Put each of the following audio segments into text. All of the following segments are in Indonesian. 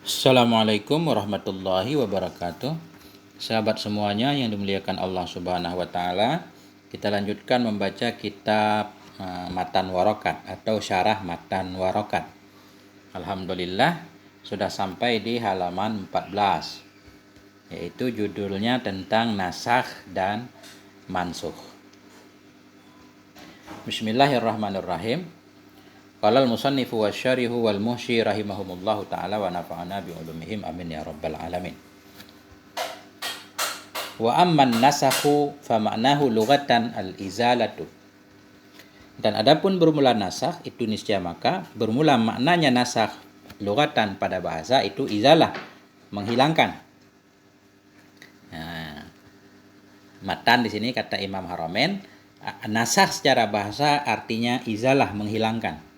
Assalamualaikum warahmatullahi wabarakatuh. Sahabat semuanya yang dimuliakan Allah Subhanahu wa taala, kita lanjutkan membaca kitab Matan Warokat atau Syarah Matan Warokat. Alhamdulillah sudah sampai di halaman 14, yaitu judulnya tentang nasakh dan mansukh. Bismillahirrahmanirrahim. Qala al-musannifu wasyarihu wal muhsyi rahimahumullahu taala wa nafa'ana bi ulumihim amin ya rabbal alamin. Wa amman nasakhu fa ma'nahu lughatan al-izalatu. Dan adapun bermula nasakh itu niscaya maka bermula maknanya nasakh lughatan pada bahasa itu izalah, menghilangkan. Nah, matan di sini kata Imam Haramain, nasakh secara bahasa artinya izalah, menghilangkan.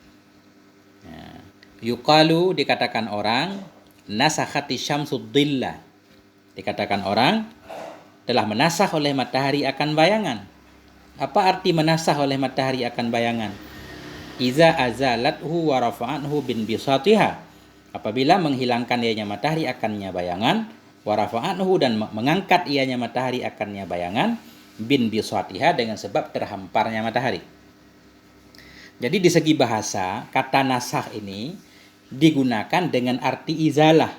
Yuqalu dikatakan orang nasakhati syamsud dhilla. Dikatakan orang telah menasakh oleh matahari akan bayangan. Apa arti menasakh oleh matahari akan bayangan? Iza azalathu wa rafa'anhu bin bisatiha. Apabila menghilangkan ianya matahari akannya bayangan, wa rafa'anhu dan mengangkat ianya matahari akannya bayangan, bin bisatiha dengan sebab terhamparnya matahari. Jadi di segi bahasa, kata nasakh ini digunakan dengan arti izalah,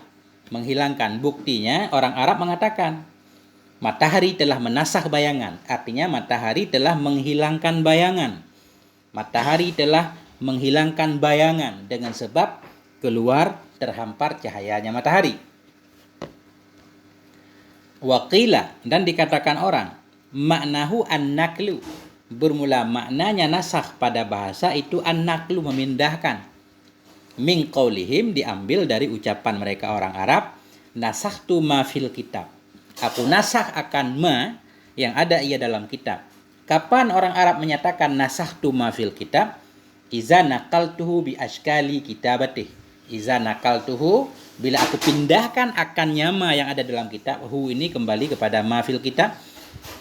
menghilangkan. Buktinya orang Arab mengatakan matahari telah menasakh bayangan, artinya matahari telah menghilangkan bayangan. Matahari telah menghilangkan bayangan dengan sebab keluar terhampar cahayanya matahari. Waqila, dan dikatakan orang maknahu an-naklu, bermula maknanya nasakh pada bahasa itu an-naklu, memindahkan. Min qaulihim, diambil dari ucapan mereka orang Arab, nasakhtu ma fil kitab. Aku nasakh akan ma yang ada ia dalam kitab. Kapan orang Arab menyatakan nasakhtu ma fil kitab? Iza naqaltuhu bi ashkali kitabatih. Iza naqaltuhu, bila aku pindahkan akannya ma yang ada dalam kitab. Hu ini kembali kepada ma fil kitab.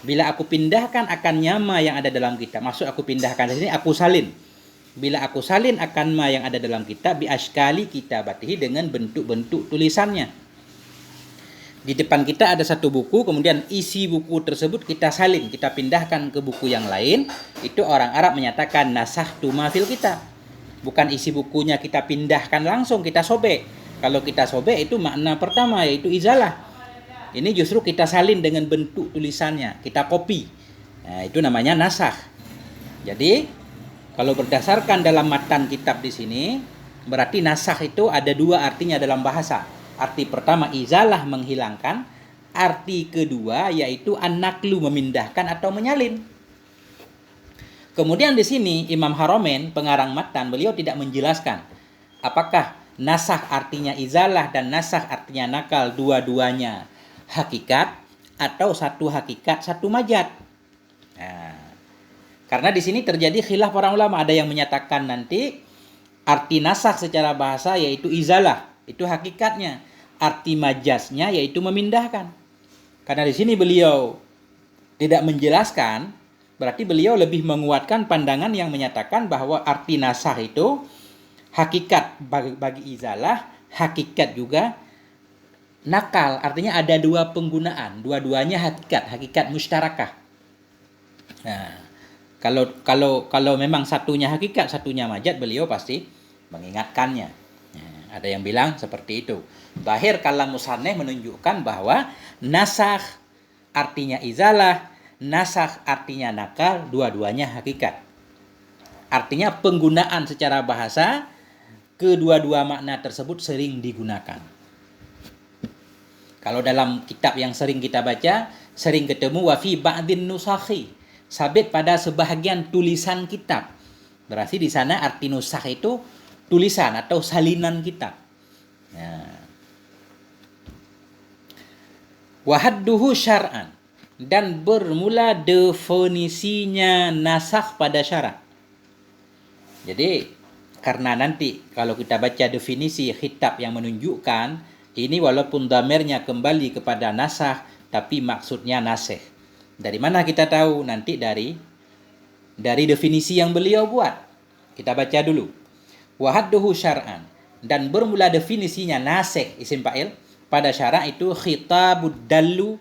Bila aku pindahkan akannya ma yang ada dalam kitab. Maksud aku pindahkan di sini aku salin. Bila aku salin akan ma yang ada dalam kitab bi ashkali kitabatihi, dengan bentuk-bentuk tulisannya. Di depan kita ada satu buku, kemudian isi buku tersebut kita salin, kita pindahkan ke buku yang lain. Itu orang Arab menyatakan nasakhtu ma fil kitab. Bukan isi bukunya kita pindahkan langsung, kita sobek. Kalau kita sobek itu makna pertama, yaitu izalah. Ini justru kita salin dengan bentuk tulisannya, kita copy. Nah, itu namanya nasakh. Jadi kalau berdasarkan dalam matan kitab di sini, berarti nasakh itu ada dua artinya dalam bahasa. Arti pertama izalah, menghilangkan. Arti kedua yaitu an-naklu, memindahkan atau menyalin. Kemudian di sini Imam Haramain, pengarang matan, beliau tidak menjelaskan apakah nasakh artinya izalah dan nasakh artinya nakal dua-duanya hakikat atau satu hakikat satu majaz. Nah, karena di sini terjadi khilaf para ulama. Ada yang menyatakan nanti arti nasakh secara bahasa yaitu izalah, itu hakikatnya. Arti majaznya yaitu memindahkan. Karena di sini beliau tidak menjelaskan, berarti beliau lebih menguatkan pandangan yang menyatakan bahwa arti nasakh itu hakikat bagi izalah, hakikat juga nakal. Artinya ada dua penggunaan, dua-duanya hakikat musyarakah. Nah, kalau memang satunya hakikat, satunya majaz, beliau pasti mengingatkannya. Nah, ada yang bilang seperti itu. Zahir kalam musannif menunjukkan bahwa nasakh artinya izalah, nasakh artinya nakal, dua-duanya hakikat. Artinya penggunaan secara bahasa kedua-dua makna tersebut sering digunakan. Kalau dalam kitab yang sering kita baca, sering ketemu wa fi ba'din nusakhi, sabit pada sebahagian tulisan kitab. Berarti di sana arti nusakh itu tulisan atau salinan kitab. Nah. Wahadduhu syar'an, dan bermula definisinya nasakh pada syarak. Jadi karena nanti kalau kita baca definisi kitab yang menunjukkan ini, walaupun dhamirnya kembali kepada nasakh tapi maksudnya nasikh. Dari mana kita tahu? Nanti dari definisi yang beliau buat. Kita baca dulu. Wahadduhu syar'an, dan bermula definisinya nasikh isim fa'il pada syara itu khitabud dallu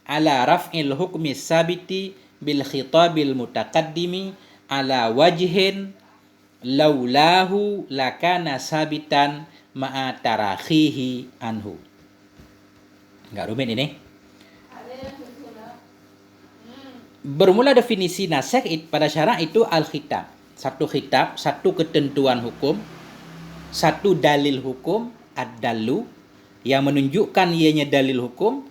ala raf'il hukmi sabiti bil khitabil mutaqaddimi ala wajhin laulahu lakana sabitan ma'a tarakhihi anhu. Enggak rumit ini. Bermula definisi nasikh pada syara itu al-khitab. Satu khitab, satu ketentuan hukum, satu dalil hukum, ad-dallu, yang menunjukkan ianya dalil hukum,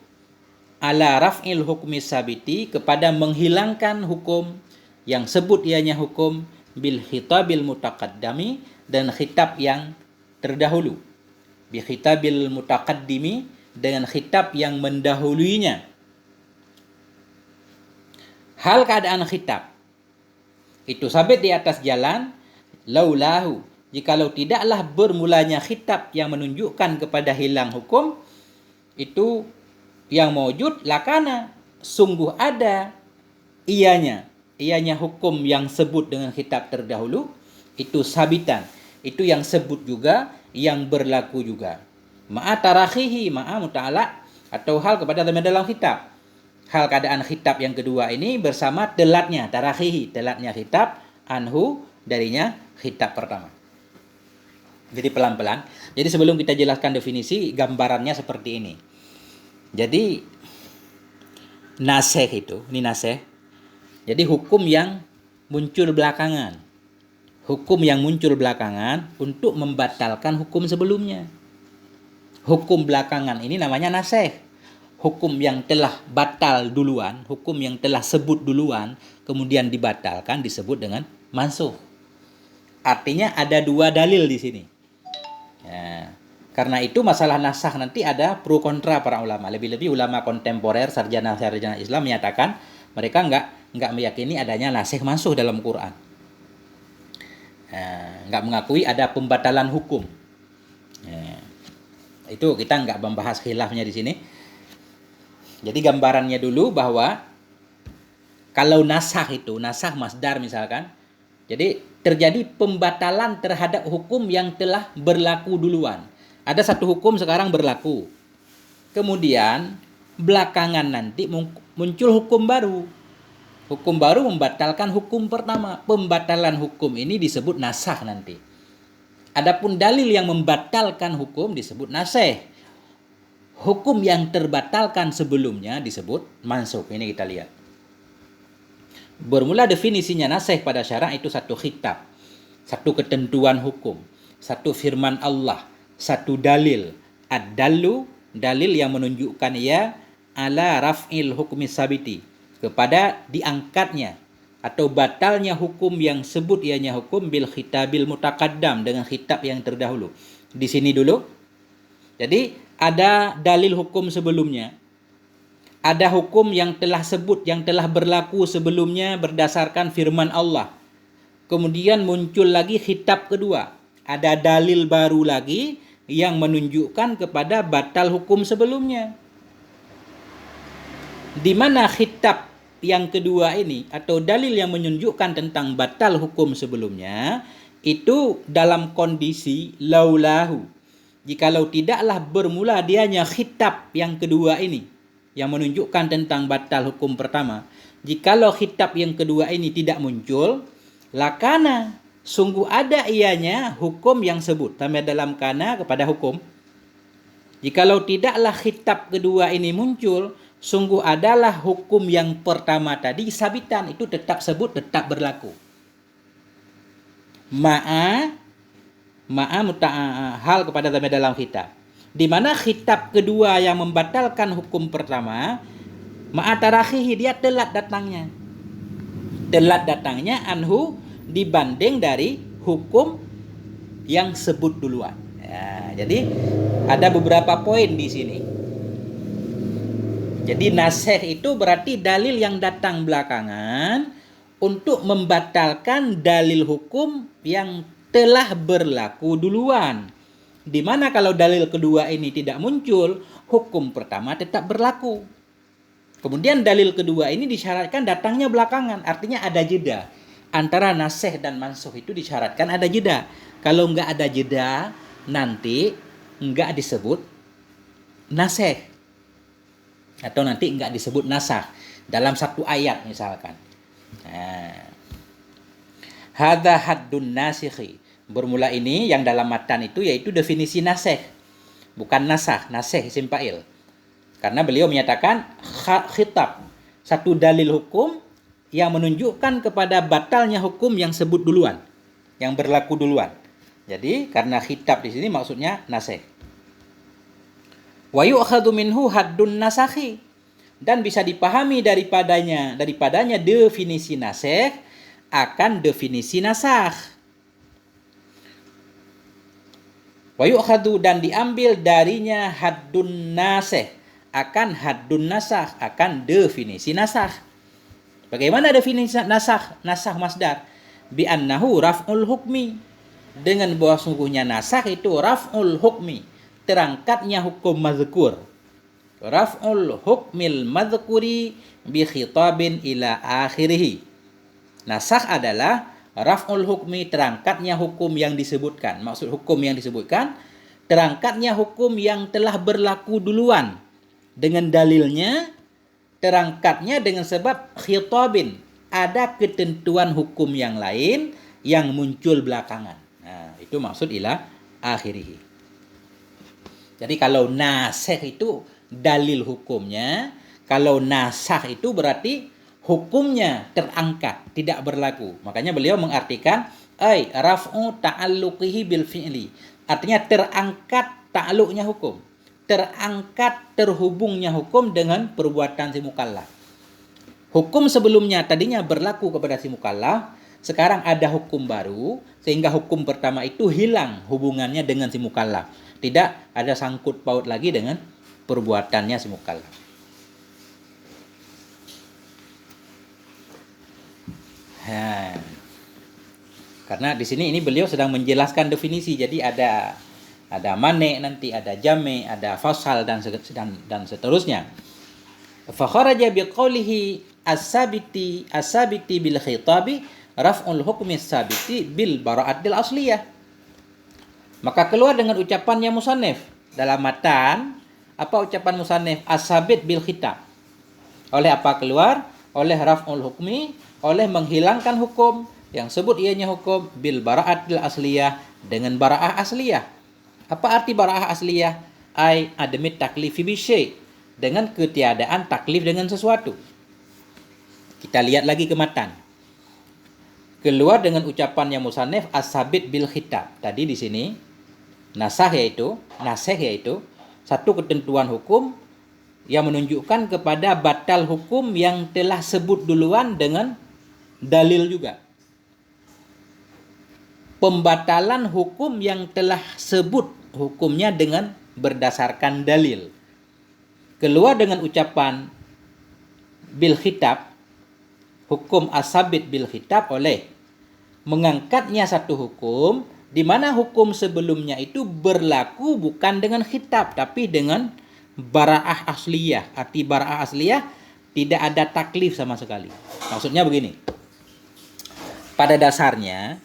ala raf'il hukmi sabiti, kepada menghilangkan hukum yang sebut ianya hukum, bil khitabil mutaqaddami, dan khitab yang terdahulu. Bi khitabil mutaqaddimi, dengan khitab yang mendahuluinya. Hal keadaan khitab itu sabit di atas jalan laulahu, jikalau tidaklah bermulanya khitab yang menunjukkan kepada hilang hukum, itu yang mewujud lakana, sungguh ada ianya hukum yang sebut dengan khitab terdahulu, itu sabitan, itu yang sebut juga, yang berlaku juga. Ma'a tarakhihi, ma'a muta'ala, atau hal kepada dalam khitab. Hal keadaan khitab yang kedua ini bersama telatnya, tarakhihi, telatnya khitab, anhu, darinya khitab pertama. Jadi pelan-pelan. Jadi sebelum kita jelaskan definisi, gambarannya seperti ini. Jadi nasikh itu, ini nasikh. Jadi hukum yang muncul belakangan. Hukum yang muncul belakangan untuk membatalkan hukum sebelumnya. Hukum belakangan ini namanya nasikh. Hukum yang telah batal duluan, hukum yang telah sebut duluan, kemudian dibatalkan, disebut dengan mansukh. Artinya ada dua dalil di sini. Ya, karena itu masalah nasakh nanti ada pro kontra para ulama. Lebih-lebih ulama kontemporer, sarjana-sarjana Islam menyatakan mereka enggak meyakini adanya nasikh mansukh dalam Quran. Enggak mengakui ada pembatalan hukum. Ya, itu kita enggak membahas khilafnya di sini. Jadi gambarannya dulu bahwa kalau nasakh itu, nasakh masdar misalkan, jadi terjadi pembatalan terhadap hukum yang telah berlaku duluan. Ada satu hukum sekarang berlaku. Kemudian belakangan nanti muncul hukum baru. Hukum baru membatalkan hukum pertama. Pembatalan hukum ini disebut nasakh nanti. Adapun dalil yang membatalkan hukum disebut nasikh. Hukum yang terbatalkan sebelumnya disebut mansukh. Ini kita lihat. Bermula definisinya nasikh pada syara itu satu khitab, satu ketentuan hukum, satu firman Allah, satu dalil. Ad-dallu, dalil yang menunjukkan ia ala raf'il hukmi sabiti, kepada diangkatnya atau batalnya hukum yang sebut ianya hukum bil khitabil mutaqaddam, dengan khitab yang terdahulu. Di sini dulu. Jadi ada dalil hukum sebelumnya. Ada hukum yang telah sebut, yang telah berlaku sebelumnya berdasarkan firman Allah. Kemudian muncul lagi khitab kedua. Ada dalil baru lagi yang menunjukkan kepada batal hukum sebelumnya. Di mana khitab yang kedua ini atau dalil yang menunjukkan tentang batal hukum sebelumnya itu dalam kondisi laulahu. Jikalau tidaklah bermula dianya khitab yang kedua ini yang menunjukkan tentang batal hukum pertama. Jikalau khitab yang kedua ini tidak muncul, lakana, sungguh ada ianya hukum yang sebut. Tambah dalam kana kepada hukum. Jikalau tidaklah khitab kedua ini muncul, sungguh adalah hukum yang pertama tadi sabitan, itu tetap sebut, tetap berlaku. Hal kepada dalam khitab. Di mana khitab kedua yang membatalkan hukum pertama, ma'a tarakhihi, dia telat datangnya. Telat datangnya anhu, dibanding dari hukum yang sebut duluan. Ya, jadi ada beberapa poin di sini. Jadi nasikh itu berarti dalil yang datang belakangan untuk membatalkan dalil hukum yang telah berlaku duluan. Di mana kalau dalil kedua ini tidak muncul, hukum pertama tetap berlaku. Kemudian dalil kedua ini disyaratkan datangnya belakangan, artinya ada jeda. Antara nasikh dan mansukh itu disyaratkan ada jeda. Kalau enggak ada jeda, nanti enggak disebut nasikh atau nanti enggak disebut nasakh dalam satu ayat misalkan. Hadza haddun nasikhi. Bermula ini yang dalam matan itu yaitu definisi nasikh, bukan nasakh. Nasikh isim fa'il. Karena beliau menyatakan khitab, satu dalil hukum yang menunjukkan kepada batalnya hukum yang sebut duluan, yang berlaku duluan. Jadi karena khitab di sini maksudnya nasikh. Wa yu'khadhu minhu haddun nasakhi, dan bisa dipahami daripadanya definisi nasikh akan definisi nasakh. Wa yu'khadhu, dan diambil darinya haddun nasikh akan haddun nasakh, akan definisi nasakh. Bagaimana definisi nasakh? Nasakh masdar bi annahu raf'ul hukmi, dengan bahwa sungguhnya nasakh itu raf'ul hukmi, terangkatnya hukum mazkur. Raf'ul hukmil mazkuri bi khitabin ila akhirih. Nasakh adalah raf'ul hukmi, terangkatnya hukum yang disebutkan. Maksud hukum yang disebutkan, terangkatnya hukum yang telah berlaku duluan dengan dalilnya, terangkatnya dengan sebab khitabin, ada ketentuan hukum yang lain yang muncul belakangan. Nah, itu maksud ila akhirih. Jadi kalau nasikh itu dalil hukumnya, kalau nasakh itu berarti hukumnya terangkat, tidak berlaku. Makanya beliau mengartikan ay raf'u ta'alluqihi bil fi'li. Artinya terangkat ta'alluqnya hukum, terangkat terhubungnya hukum dengan perbuatan si mukallaf. Hukum sebelumnya tadinya berlaku kepada si mukallaf, sekarang ada hukum baru sehingga hukum pertama itu hilang hubungannya dengan si mukallaf. Tidak ada sangkut paut lagi dengan perbuatannya si mukallaf. Karena di sini ini beliau sedang menjelaskan definisi. Jadi ada mane, nanti ada jame, ada fasal dan seterusnya. Fa kharaja biqaulihi as-sabiti bil khitabi raf'ul hukmi as-sabiti bil bara'atil asliyah. Maka keluar dengan ucapannya musannif dalam matan. Apa ucapan musannif? As-sabit bil khitab. Oleh apa keluar? Oleh raf'ul hukmi, oleh menghilangkan hukum yang sebut ianya hukum bil bara'atil asliyah, dengan bara'ah asliyah. Apa arti bara'ah asliyah? Ai adamit taklifi bi syai', dengan ketiadaan taklif dengan sesuatu. Kita lihat lagi ke matan. Keluar dengan ucapannya musannif as-sabit bil khitab. Tadi di sini nasikh yaitu satu ketentuan hukum yang menunjukkan kepada batal hukum yang telah sebut duluan dengan dalil juga. Pembatalan hukum yang telah sebut hukumnya dengan berdasarkan dalil. Keluar dengan ucapan bil khitab, hukum as-sabit bil khitab, oleh mengangkatnya satu hukum di mana hukum sebelumnya itu berlaku bukan dengan khitab tapi dengan bara'ah asliyah. Arti bara'ah asliyah, tidak ada taklif sama sekali. Maksudnya begini. Pada dasarnya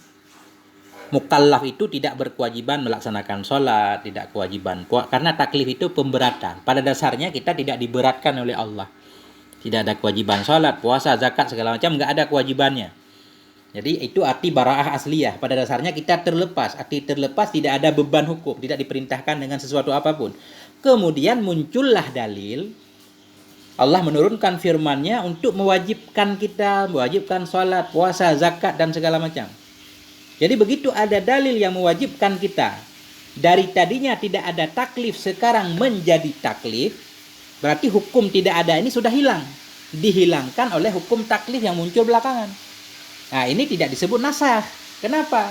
mukallaf itu tidak berkewajiban melaksanakan sholat, tidak kewajiban puasa, karena taklif itu pemberatan. Pada dasarnya kita tidak diberatkan oleh Allah. Tidak ada kewajiban sholat, puasa, zakat, segala macam, nggak ada kewajibannya. Jadi itu arti bara'ah asliyah. Pada dasarnya kita terlepas. Arti terlepas, tidak ada beban hukum, tidak diperintahkan dengan sesuatu apapun. Kemudian muncullah dalil. Allah menurunkan firman-Nya untuk mewajibkan kita, mewajibkan sholat, puasa, zakat, dan segala macam. Jadi begitu ada dalil yang mewajibkan kita, dari tadinya tidak ada taklif, sekarang menjadi taklif, berarti hukum tidak ada ini sudah hilang. Dihilangkan oleh hukum taklif yang muncul belakangan. Nah, ini tidak disebut nasakh. Kenapa?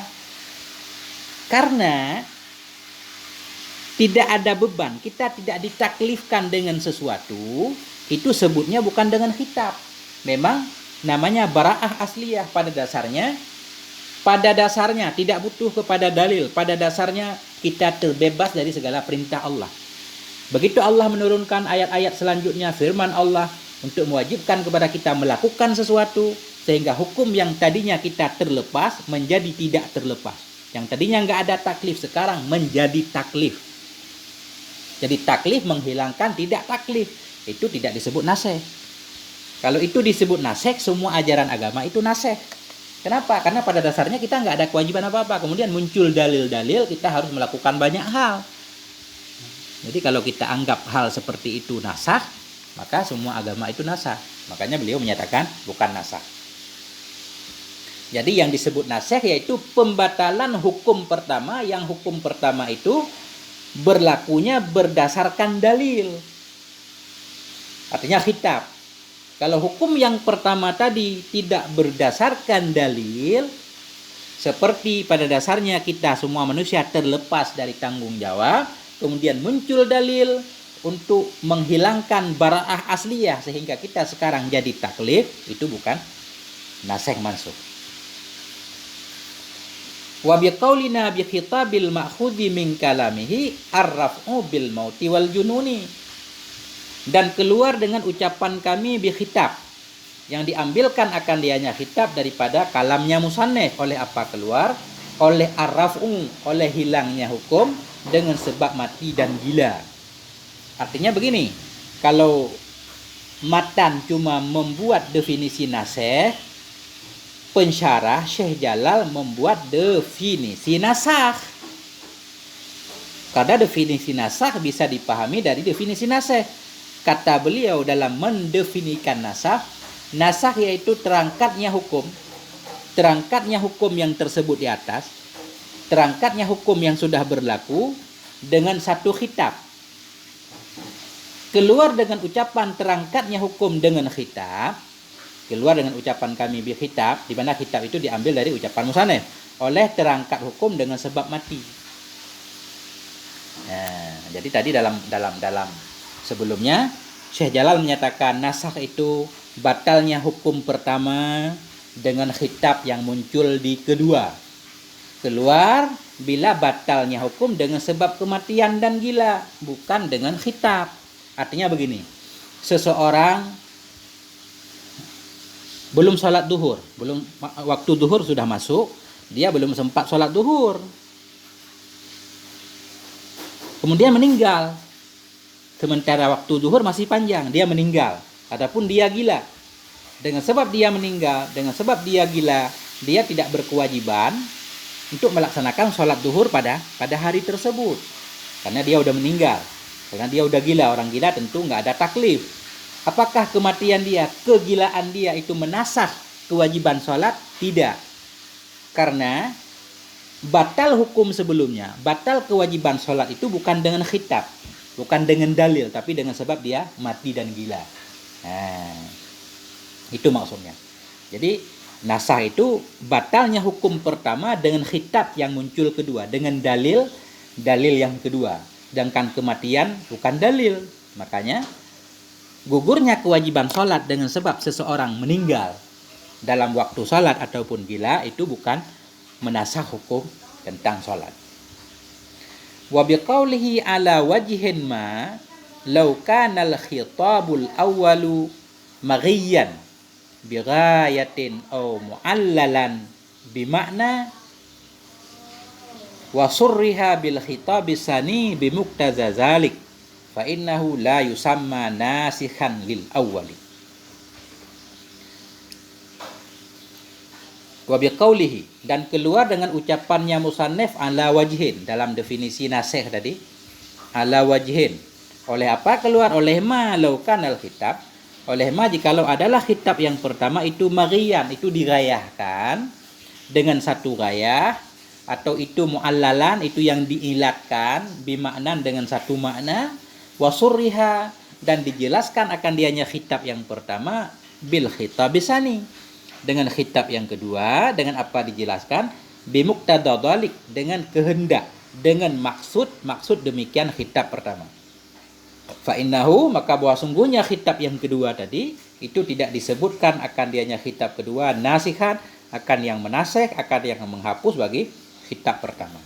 Karena tidak ada beban, kita tidak ditaklifkan dengan sesuatu, itu sebutnya bukan dengan khitab. Memang namanya bara'ah asliyah. Pada dasarnya tidak butuh kepada dalil. Pada dasarnya kita terbebas dari segala perintah Allah. Begitu Allah menurunkan ayat-ayat selanjutnya, firman Allah untuk mewajibkan kepada kita melakukan sesuatu, sehingga hukum yang tadinya kita terlepas menjadi tidak terlepas. Yang tadinya nggak ada taklif, sekarang menjadi taklif. Jadi taklif menghilangkan tidak taklif. Itu tidak disebut nasikh. Kalau itu disebut nasikh, semua ajaran agama itu nasikh. Kenapa? Karena pada dasarnya kita nggak ada kewajiban apa-apa. Kemudian muncul dalil-dalil, kita harus melakukan banyak hal. Jadi kalau kita anggap hal seperti itu nasakh, maka semua agama itu nasakh. Makanya beliau menyatakan bukan nasakh. Jadi yang disebut nasikh yaitu pembatalan hukum pertama, yang hukum pertama itu berlakunya berdasarkan dalil. Artinya khitab. Kalau hukum yang pertama tadi tidak berdasarkan dalil, seperti pada dasarnya kita semua manusia terlepas dari tanggung jawab, kemudian muncul dalil untuk menghilangkan bara'ah asliyah sehingga kita sekarang jadi taklif, itu bukan nasikh mansukh. Wa biqaulina bi khitabil ma'khudhi min kalamihi ar-raf'u bil mauti wal jununi. Dan keluar dengan ucapan kami bi khitab, yang diambilkan akan dianya khitab daripada kalamnya musannif. Oleh apa keluar? Oleh ar-raf'u, oleh hilangnya hukum dengan sebab mati dan gila. Artinya begini, kalau matan cuma membuat definisi nasikh, pensyarah Syekh Jalal membuat definisi nasakh. Karena definisi nasakh bisa dipahami dari definisi nasikh. Kata beliau dalam mendefinikan nasakh, nasakh yaitu terangkatnya hukum yang tersebut di atas, terangkatnya hukum yang sudah berlaku dengan satu khitab. Keluar dengan ucapan terangkatnya hukum dengan khitab, keluar dengan ucapan kami bi khitab, di mana khitab itu diambil dari ucapan musannif, oleh terangkat hukum dengan sebab mati. Nah, jadi tadi dalam sebelumnya Syekh Jalal menyatakan nasakh itu batalnya hukum pertama dengan khitab yang muncul di kedua. Keluar bila batalnya hukum dengan sebab kematian dan gila, bukan dengan khitab. Artinya begini, seseorang belum sholat duhur, waktu duhur sudah masuk, dia belum sempat sholat duhur, kemudian meninggal. Sementara waktu duhur masih panjang, dia meninggal. Adapun dia gila, dengan sebab dia meninggal, dengan sebab dia gila, dia tidak berkewajiban untuk melaksanakan sholat duhur pada hari tersebut, karena dia udah meninggal, karena dia udah gila. Orang gila tentu nggak ada taklif. Apakah kematian dia, kegilaan dia itu menasakh kewajiban sholat? Tidak. Karena batal hukum sebelumnya, batal kewajiban sholat itu bukan dengan khitab, bukan dengan dalil, tapi dengan sebab dia mati dan gila. Nah, itu maksudnya. Jadi nasakh itu batalnya hukum pertama dengan khitab yang muncul kedua, dengan dalil yang kedua. Sedangkan kematian bukan dalil. Makanya gugurnya kewajiban sholat dengan sebab seseorang meninggal dalam waktu sholat ataupun gila, itu bukan menasakh hukum tentang sholat. Wa biqaulihi ala wajhin ma law kana al-khitabul awwalu maghiyan bighayatin aw mu'allalan bimakna wa surriha bil khitabis sani bimuqtaza zalik fa innahu la yusamma nasikhan lil awwali. Wa biqaulihi, dan keluar dengan ucapannya musannif ala wajhin, dalam definisi nasikh tadi, ala wajhin. Oleh apa keluar? Oleh ma law kanal khitab, oleh ma jikalau adalah khitab yang pertama itu maghiyan, itu dirayahkan dengan satu gayah, atau itu mu'allalan, itu yang diilatkan, bimaknan dengan satu makna, wasurriha, dan dijelaskan akan dianya khitab yang pertama bil khitabisani, dengan khitab yang kedua, dengan apa dijelaskan? Bimuqtada dzalik, dengan kehendak, dengan maksud demikian khitab pertama. Fa innahu, maka bahwa sungguhnya khitab yang kedua tadi itu tidak disebutkan akan dianya khitab kedua nasikhan, akan yang menasikh, akan yang menghapus bagi khitab pertama.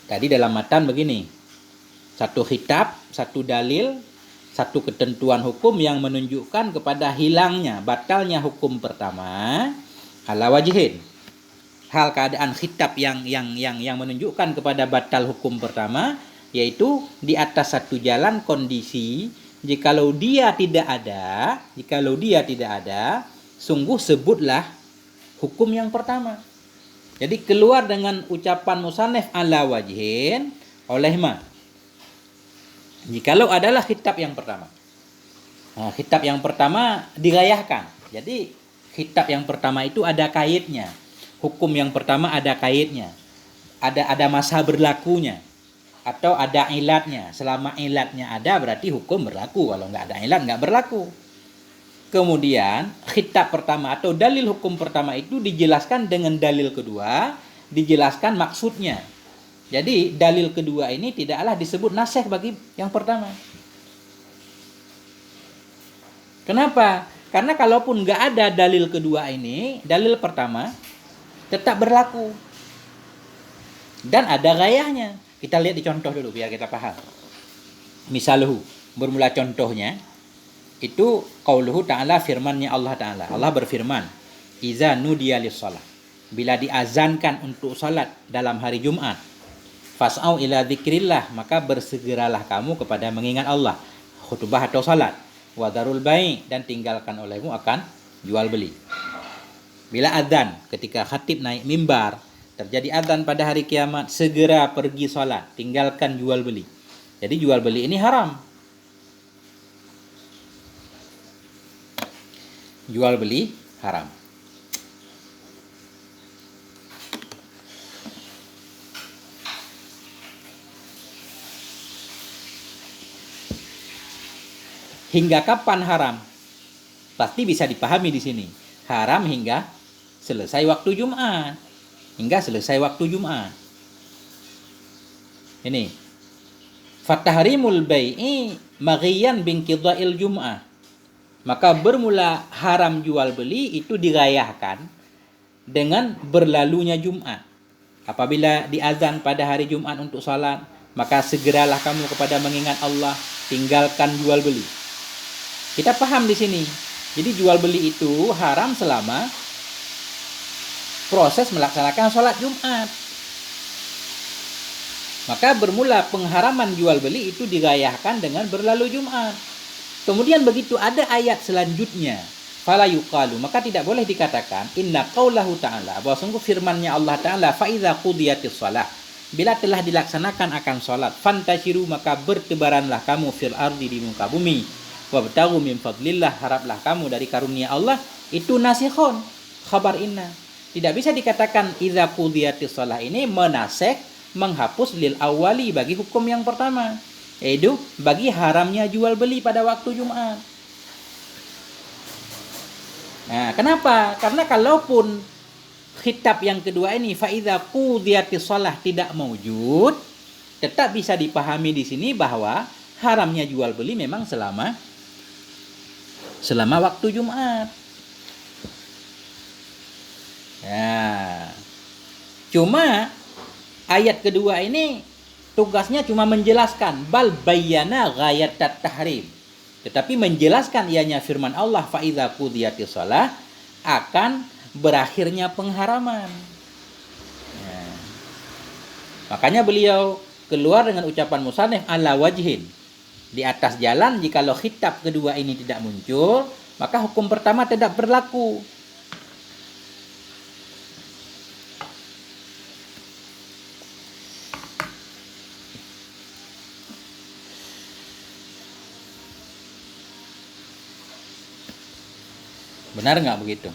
Tadi dalam matan begini, satu khitab, satu dalil, satu ketentuan hukum yang menunjukkan kepada hilangnya, batalnya hukum pertama, ala wajhin. hal keadaan khitab yang menunjukkan kepada batal hukum pertama, yaitu di atas satu jalan kondisi jikalau dia tidak ada, sungguh sebutlah hukum yang pertama. Jadi keluar dengan ucapan musannif ala wajhin oleh ma. Jikalau adalah khitab yang pertama. Nah, khitab yang pertama dirayahkan. Jadi khitab yang pertama itu ada kaitnya. Hukum yang pertama ada kaitnya. Ada masa berlakunya. Atau ada ilatnya. Selama ilatnya ada berarti hukum berlaku. Kalau nggak ada ilat nggak berlaku. Kemudian khitab pertama atau dalil hukum pertama itu dijelaskan dengan dalil kedua, dijelaskan maksudnya. Jadi dalil kedua ini tidaklah disebut nasikh bagi yang pertama. Kenapa? Karena kalaupun nggak ada dalil kedua ini, dalil pertama tetap berlaku. Dan ada gayahnya. Kita lihat di contoh dulu biar kita paham. Misaluhu, bermula contohnya, itu qauluhu ta'ala, firmannya Allah Ta'ala. Allah berfirman, iza nudiya lis-shalah. Bila diazankan untuk salat dalam hari Jumat, fas'au ila dzikrillah, maka bersegeralah kamu kepada mengingat Allah. Khutbah atau salat. Wa darul bai', dan tinggalkan olehmu akan jual beli. Bila adzan, ketika khatib naik mimbar, terjadi adzan pada hari kiamat, segera pergi salat, tinggalkan jual beli. Jadi jual beli ini haram. Jual beli haram. Hingga kapan haram? Pasti bisa dipahami di sini. Haram hingga selesai waktu Jumat. Hingga selesai waktu Jumat. Ini. Fatahrimul bai'i maghiyan binqidha'il Jum'ah. Maka bermula haram jual beli itu dirayahkan dengan berlalunya Jumat. Apabila diazan pada hari Jumat untuk salat, maka segeralah kamu kepada mengingat Allah, tinggalkan jual beli. Kita paham di sini. Jadi jual beli itu haram selama proses melaksanakan sholat Jumat. Maka bermula pengharaman jual beli itu dirayahkan dengan berlalu Jumat. Kemudian begitu ada ayat selanjutnya, fala yuqalu, maka tidak boleh dikatakan inna qaulahu ta'ala, bahwa sungguh firman-Nya Allah Ta'ala, fa iza qudiyatis shalah, bila telah dilaksanakan akan salat, fantashiru, maka bertebaranlah kamu fil ardi, di muka bumi, wabtaghu min fadlillah, haraplah kamu dari karunia Allah. Itu nasikhon, khabar inna. Tidak bisa dikatakan iza qudiyatis shalah ini menasek, menghapus lil awali bagi hukum yang pertama, yaitu bagi haramnya jual beli pada waktu Jumat. Nah, kenapa? Karena kalaupun khitab yang kedua ini fa idza qudiyatis shalah tidak maujud, tetap bisa dipahami di sini bahwa haramnya jual beli memang selama waktu Jumat. Ya. Cuma ayat kedua ini tugasnya cuma menjelaskan, bal bayyana ghayatat tahrim. Tetapi menjelaskan ianya firman Allah fa idza qudiyatis shalah akan berakhirnya pengharaman. Ya. Makanya beliau keluar dengan ucapan musannif ala wajhin, di atas jalan. Jikalau khitab kedua ini tidak muncul, maka hukum pertama tidak berlaku. Benar nggak begitu?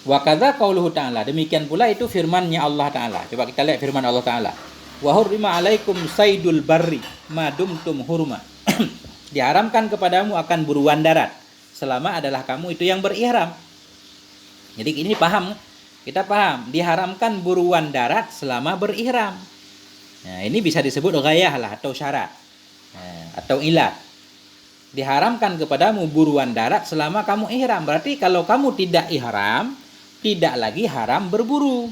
Wa kadza qauluhu ta'ala, demikian pula itu firman-Nya Allah Ta'ala. Coba kita lihat firman Allah Ta'ala. Wa hurrima 'alaikum saydul barri ma dumtum hurma. Diharamkan kepadamu akan buruan darat selama adalah kamu itu yang berihram. Jadi ini paham? Kita paham, diharamkan buruan darat selama berihram. Nah, ini bisa disebut ghayah lah atau syarat. Nah, atau ilat. Diharamkan kepadamu buruan darat selama kamu ihram. Berarti kalau kamu tidak ihram, tidak lagi haram berburu.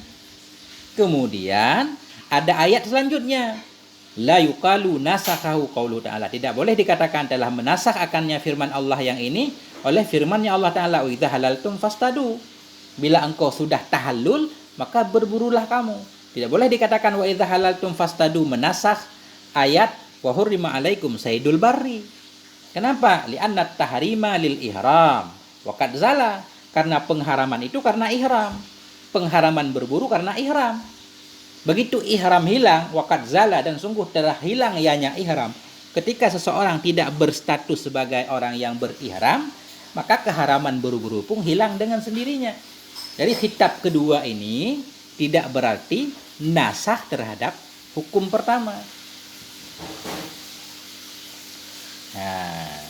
Kemudian ada ayat selanjutnya. La yuqalu nasakhahu qaulu ta'ala. Tidak boleh dikatakan telah menasakh akannya firman Allah yang ini oleh firman-Nya Allah Ta'ala, wa idza halaltum fastadu. Bila engkau sudah tahallul, maka berburulah kamu. Tidak boleh dikatakan wa idza halaltum fastadu menasakh ayat wa hurrima alaikum saydul barri. Kenapa? Li'anna tahrima lil ihram wa qad zala. Karena pengharaman itu karena ihram. Pengharaman berburu karena ihram. Begitu ihram hilang, waqad zala, dan sungguh telah hilang ianya ihram. Ketika seseorang tidak berstatus sebagai orang yang berihram, maka keharaman berburu pun hilang dengan sendirinya. Jadi khitab kedua ini tidak berarti nasah terhadap hukum pertama. Nah,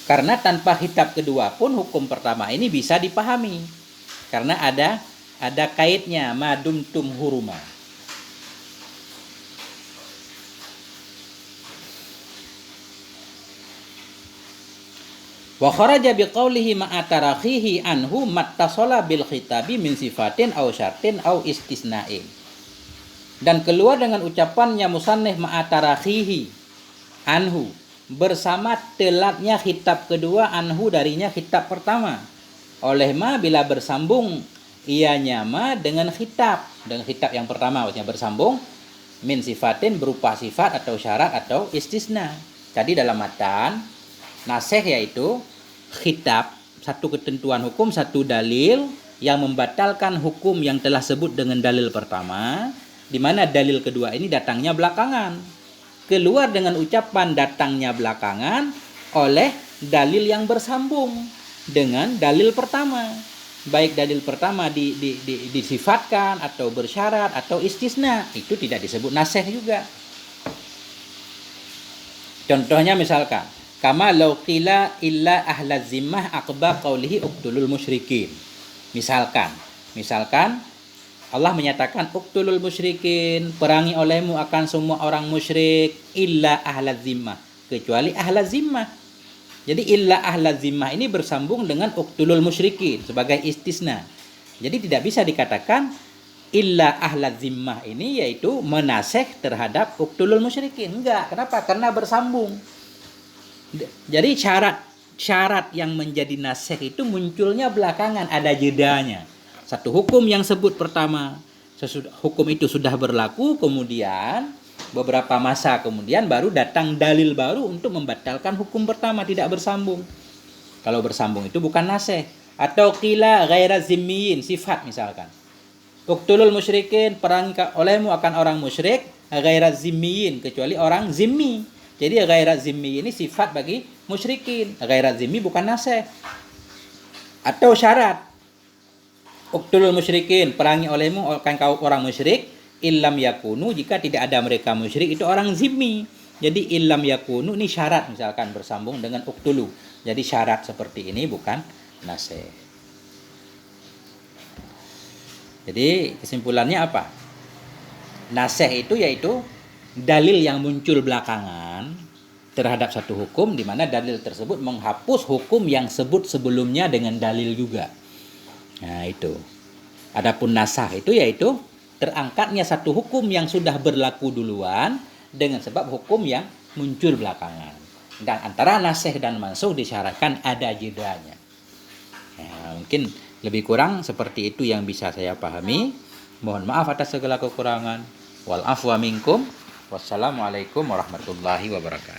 karena tanpa khitab kedua pun hukum pertama ini bisa dipahami. Karena ada kaitnya madumtum huruma. Wa kharaja biqaulihi ma'atarakhihi anhu mattasala bil khitabi min sifatin aw syartin aw istisna'in. Dan keluar dengan ucapannya musannif ma'atarakhihi anhu, bersama telatnya khitab kedua anhu darinya khitab pertama. Oleh ma bila bersambung ianya ma dengan khitab yang pertama, maksudnya bersambung, min sifatin berupa sifat atau syarat atau istisna. Jadi dalam matan nasih yaitu khitab, satu ketentuan hukum, satu dalil yang membatalkan hukum yang telah sebut dengan dalil pertama, di mana dalil kedua ini datangnya belakangan. Keluar dengan ucapan datangnya belakangan oleh dalil yang bersambung dengan dalil pertama. Baik dalil pertama disifatkan atau bersyarat atau istisna, itu tidak disebut nasih juga. Contohnya misalkan, kama law qila illa ahla zimmah aqba qaulihi uqtulul musyrikin. Misalkan Allah menyatakan uqtulul musyrikin, perangi olehmu akan semua orang musyrik, illa ahla zimmah, kecuali ahla zimmah. Jadi illa ahla zimmah ini bersambung dengan uqtulul musyrikin sebagai istisna. Jadi tidak bisa dikatakan illa ahla zimmah ini yaitu menasih terhadap uqtulul musyrikin. Enggak. Kenapa? Karena bersambung. Jadi syarat yang menjadi nasih itu munculnya belakangan, ada jedanya. Satu hukum yang sebut pertama, hukum itu sudah berlaku, kemudian beberapa masa kemudian baru datang dalil baru untuk membatalkan hukum pertama, tidak bersambung. Kalau bersambung itu bukan nasih. Atau qila ghaira zimmiyin, sifat misalkan. Uqtulul musyrikin, perangi olehmu akan orang musyrik, ghaira zimmiyin, kecuali orang zimmi. Jadi ghaira zimmi ini sifat bagi musyrikin. Ghaira zimmi bukan nasih. Atau syarat. Uqtulul musyrikin, perangi olehmu akan orang musyrik, illam yakunu, jika tidak ada mereka musyrik, itu orang zimmi. Jadi illam yakunu ini syarat, misalkan bersambung dengan uqtulu. Jadi syarat seperti ini bukan nasih. Jadi kesimpulannya apa? Nasih itu yaitu dalil yang muncul belakangan terhadap satu hukum, di mana dalil tersebut menghapus hukum yang sebut sebelumnya dengan dalil juga. Nah itu. Adapun nasah itu yaitu terangkatnya satu hukum yang sudah berlaku duluan dengan sebab hukum yang muncul belakangan. Dan antara nasih dan mansukh disyaratkan ada jedanya. Nah, mungkin lebih kurang seperti itu yang bisa saya pahami. Mohon maaf atas segala kekurangan. Wal afwa minkum. Wassalamualaikum warahmatullahi wabarakatuh.